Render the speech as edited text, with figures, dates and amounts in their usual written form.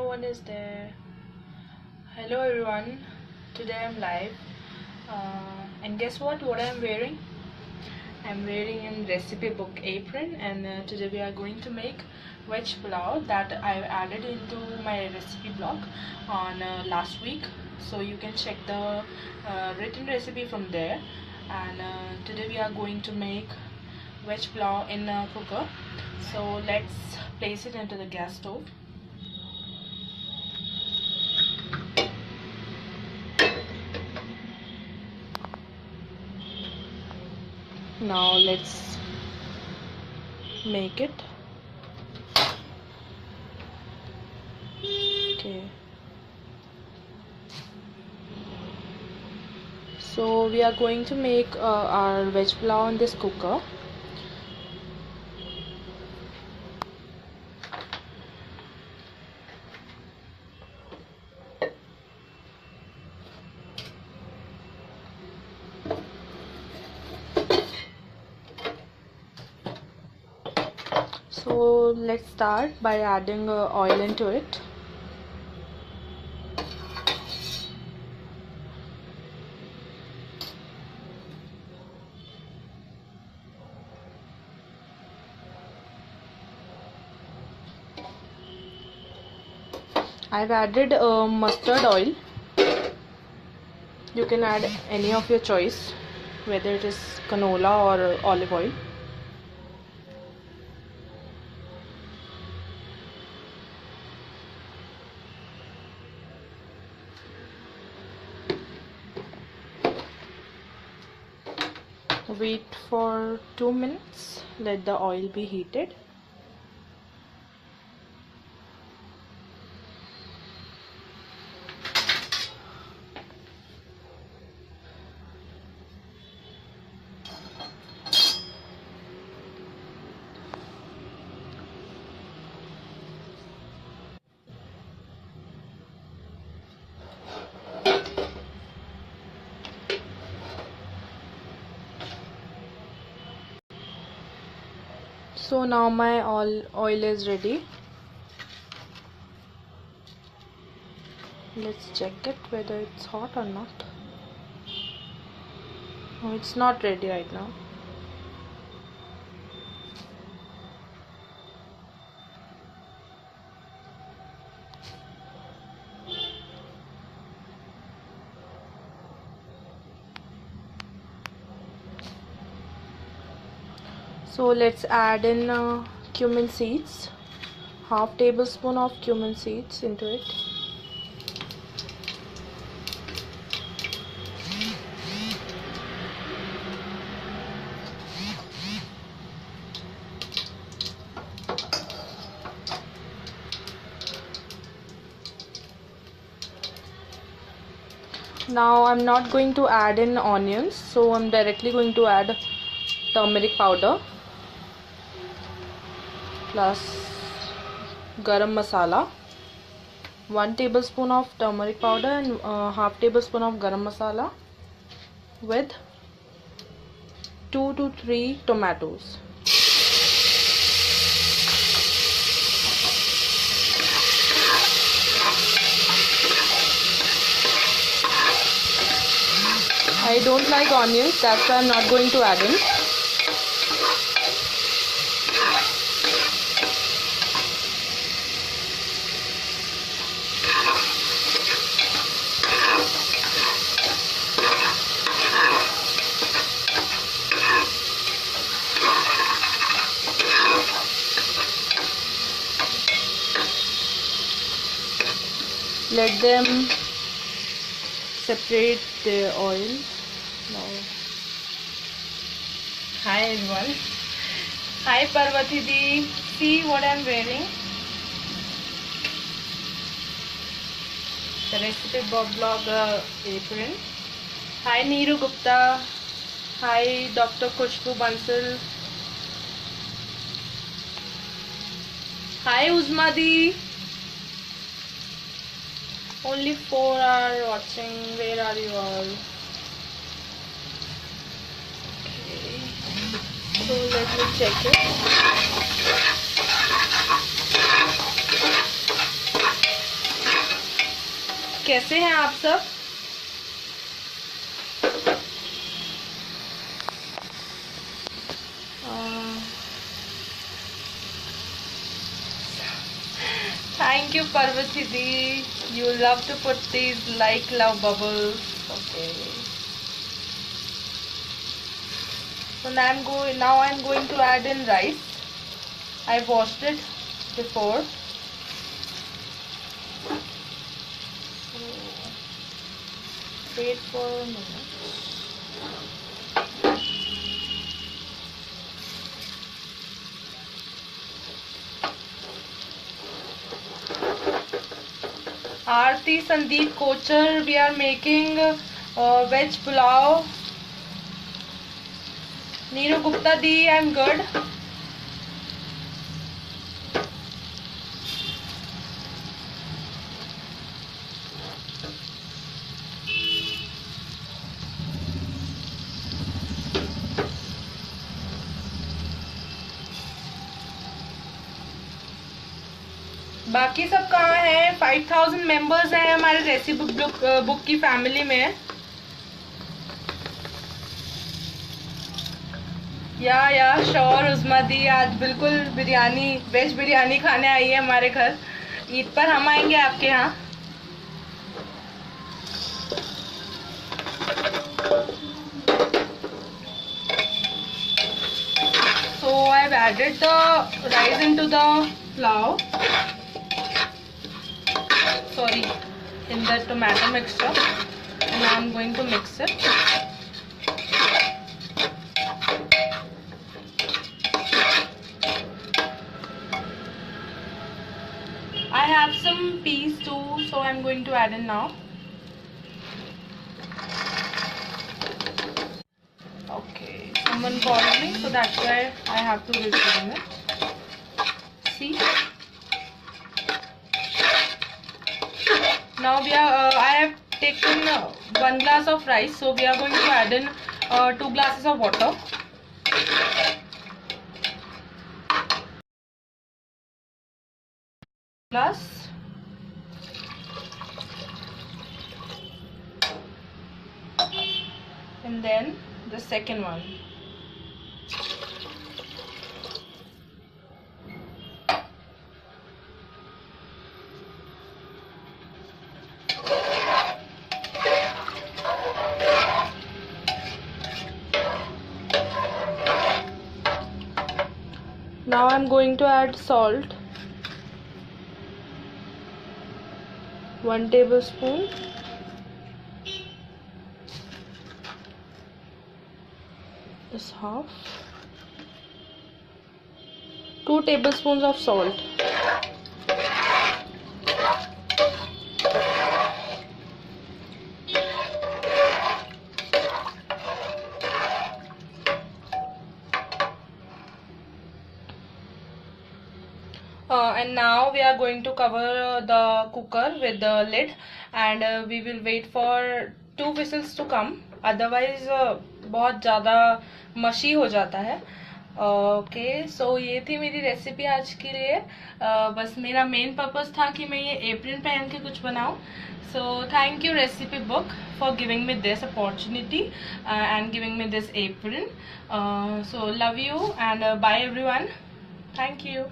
one is there. Hello everyone. Today I'm live. And guess what? What I'm wearing? I'm wearing a recipe book apron, and today we are going to make veg pulao that I've added into my recipe blog on last week. So you can check the written recipe from there. And today we are going to make veg pulao in a cooker. So let's place it into the gas stove. Now let's make it. Okay. So we are going to make our veg pulao in this cooker. So let's start by adding oil into it. I've added mustard oil. You can add any of your choice, whether it is canola or olive oil. Wait for 2 minutes, let the oil be heated. So now my oil is ready. Let's check it whether it's hot or not. Oh, it's not ready right now. So let's add in cumin seeds, half tablespoon of cumin seeds into it. Now I'm not going to add in onions, so I'm directly going to add turmeric powder plus garam masala, 1 tablespoon of turmeric powder and half tablespoon of garam masala with 2 to 3 tomatoes. I don't like onions, that's why I'm not going to add in. Let them separate the oil. Now, hi everyone. Hi Parvati Di. See what I'm wearing? The recipe blog apron. Hi Neeru Gupta. Hi Dr. Khushbu Bansal. Hi Uzma Di. Only 4 are watching. Where are you all? Okay. So let me check it. कैसे हैं आप सब? Thank you, Parvati Di. You love to put these like love bubbles. Okay. So now I'm going to add in rice. I washed it before. Wait for a minute. Aarti Sandeep Kochar, we are making veg pulav. Neeru Gupta Di, I'm good. बाकी सब कहाँ हैं? 5000 members हैं हमारे recipe book की family में. या sure उस्मा दी, आज बिल्कुल बिरयानी, वेज बिरयानी खाने आई है हमारे घर. ईद पर हम आएंगे आपके यहाँ. So I've added the rice into the pulao. Sorry, in the tomato mixture, and now I'm going to mix it. I have some peas too, so I'm going to add in now. Okay, someone called me, so that's why I have to resume it. See? Now I have taken 1 glass of rice, so we are going to add in 2 glasses of water. Plus and then the second one. Now I'm going to add salt. 1 tablespoon. This half. 2 tablespoons of salt. And now we are going to cover the cooker with the lid, and we will wait for 2 whistles to come. Otherwise बहुत ज़्यादा मशी हो जाता है. Okay, सो ये थी मेरी recipe आज के लिए. बस मेरा मेन पर्पस था कि मैं ये एप्रन पहन के कुछ बनाऊं. So thank you recipe book for giving me this opportunity and giving me this apron. So love you and bye everyone. Thank you.